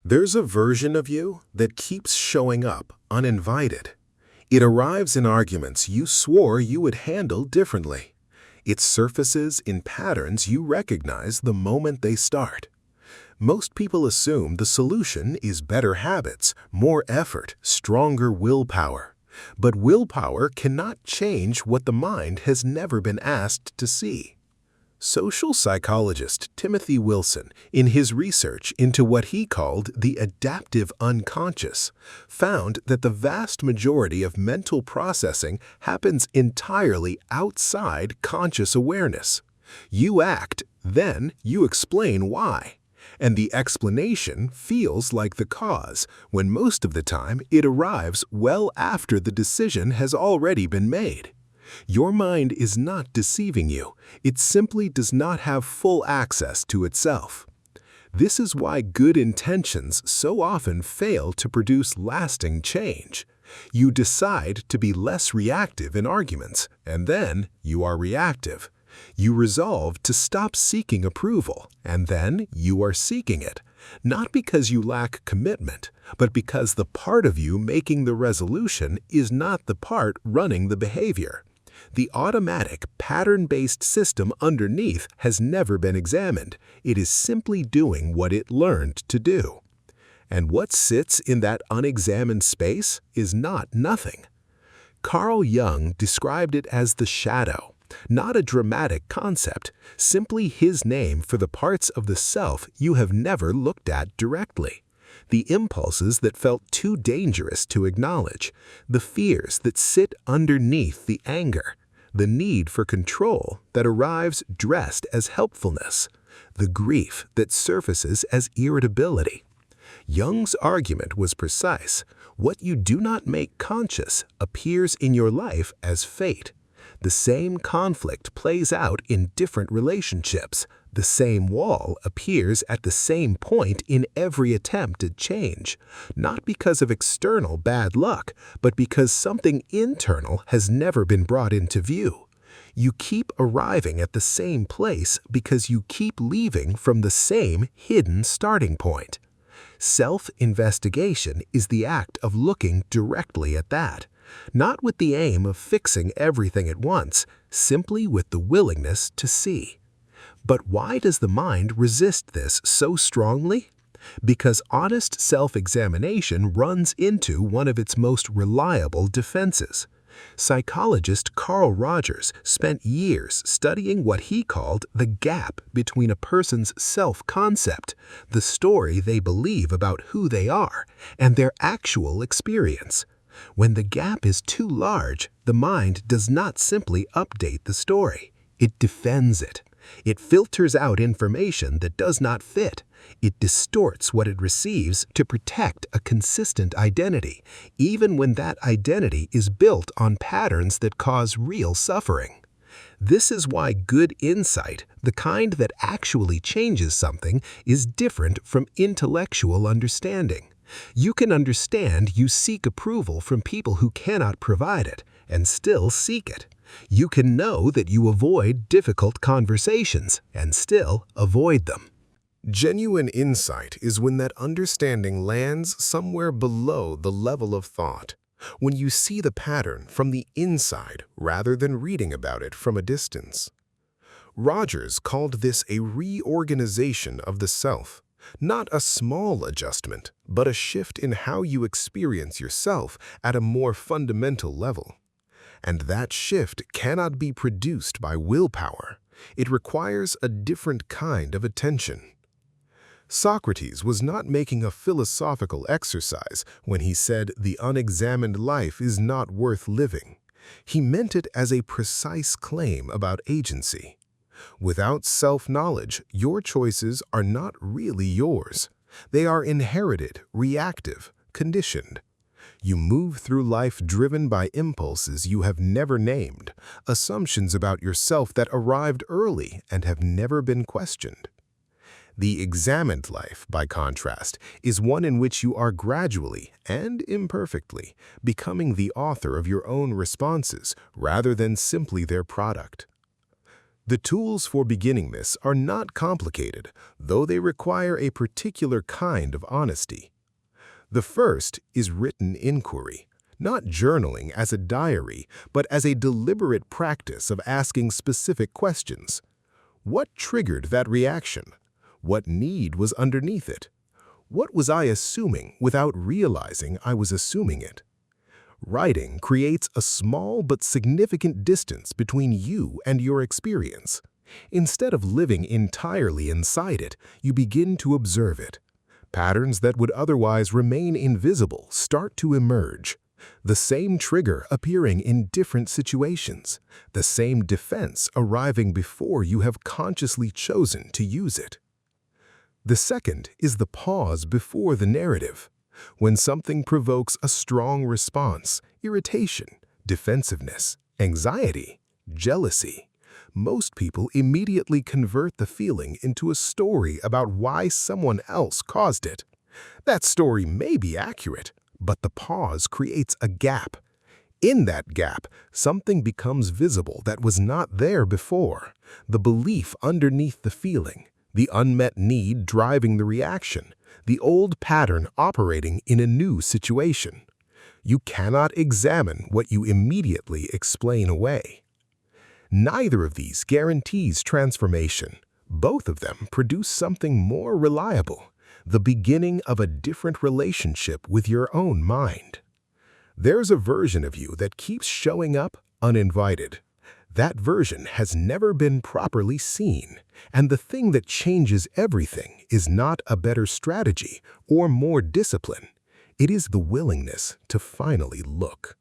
There's a version of you that keeps showing up uninvited. It arrives in arguments you swore you would handle differently. It surfaces in patterns you recognize the moment they start. Most people assume the solution is better habits, more effort, stronger willpower. But willpower cannot change what the mind has never been asked to see. Social psychologist Timothy Wilson, in his research into what he called the adaptive unconscious, found that the vast majority of mental processing happens entirely outside conscious awareness. You act, then you explain why. And the explanation feels like the cause, when most of the time it arrives well after the decision has already been made. Your mind is not deceiving you. It simply does not have full access to itself. This is why good intentions so often fail to produce lasting change. You decide to be less reactive in arguments, and then you are reactive. You resolve to stop seeking approval, and then you are seeking it, not because you lack commitment, but because the part of you making the resolution is not the part running the behavior. The automatic, pattern-based system underneath has never been examined. It is simply doing what it learned to do. And what sits in that unexamined space is not nothing. Carl Jung described it as the shadow, not a dramatic concept, simply his name for the parts of the self you have never looked at directly. The impulses that felt too dangerous to acknowledge, the fears that sit underneath the anger, the need for control that arrives dressed as helpfulness, the grief that surfaces as irritability. Jung's argument was precise. What you do not make conscious appears in your life as fate. The same conflict plays out in different relationships. The same wall appears at the same point in every attempt at change, not because of external bad luck, but because something internal has never been brought into view. You keep arriving at the same place because you keep leaving from the same hidden starting point. Self-investigation is the act of looking directly at that, not with the aim of fixing everything at once, simply with the willingness to see. But why does the mind resist this so strongly? Because honest self-examination runs into one of its most reliable defenses. Psychologist Carl Rogers spent years studying what he called the gap between a person's self-concept, the story they believe about who they are, and their actual experience. When the gap is too large, the mind does not simply update the story. It defends it. It filters out information that does not fit. It distorts what it receives to protect a consistent identity, even when that identity is built on patterns that cause real suffering. This is why good insight, the kind that actually changes something, is different from intellectual understanding. You can understand you seek approval from people who cannot provide it, and still seek it. You can know that you avoid difficult conversations, and still avoid them. Genuine insight is when that understanding lands somewhere below the level of thought, when you see the pattern from the inside rather than reading about it from a distance. Rogers called this a reorganization of the self. Not a small adjustment, but a shift in how you experience yourself at a more fundamental level. And that shift cannot be produced by willpower. It requires a different kind of attention. Socrates was not making a philosophical exercise when he said the unexamined life is not worth living. He meant it as a precise claim about agency. Without self-knowledge, your choices are not really yours. They are inherited, reactive, conditioned. You move through life driven by impulses you have never named, assumptions about yourself that arrived early and have never been questioned. The examined life, by contrast, is one in which you are gradually and imperfectly becoming the author of your own responses rather than simply their product. The tools for beginning this are not complicated, though they require a particular kind of honesty. The first is written inquiry, not journaling as a diary, but as a deliberate practice of asking specific questions. What triggered that reaction? What need was underneath it? What was I assuming without realizing I was assuming it? Writing creates a small but significant distance between you and your experience. Instead of living entirely inside it, you begin to observe it. Patterns that would otherwise remain invisible start to emerge. The same trigger appearing in different situations, the same defense arriving before you have consciously chosen to use it. The second is the pause before the narrative. When something provokes a strong response, irritation, defensiveness, anxiety, jealousy, most people immediately convert the feeling into a story about why someone else caused it. That story may be accurate, but the pause creates a gap. In that gap, something becomes visible that was not there before, the belief underneath the feeling, the unmet need driving the reaction, the old pattern operating in a new situation. You cannot examine what you immediately explain away. Neither of these guarantees transformation. Both of them produce something more reliable, the beginning of a different relationship with your own mind. There's a version of you that keeps showing up uninvited. That version has never been properly seen, and the thing that changes everything is not a better strategy or more discipline. It is the willingness to finally look.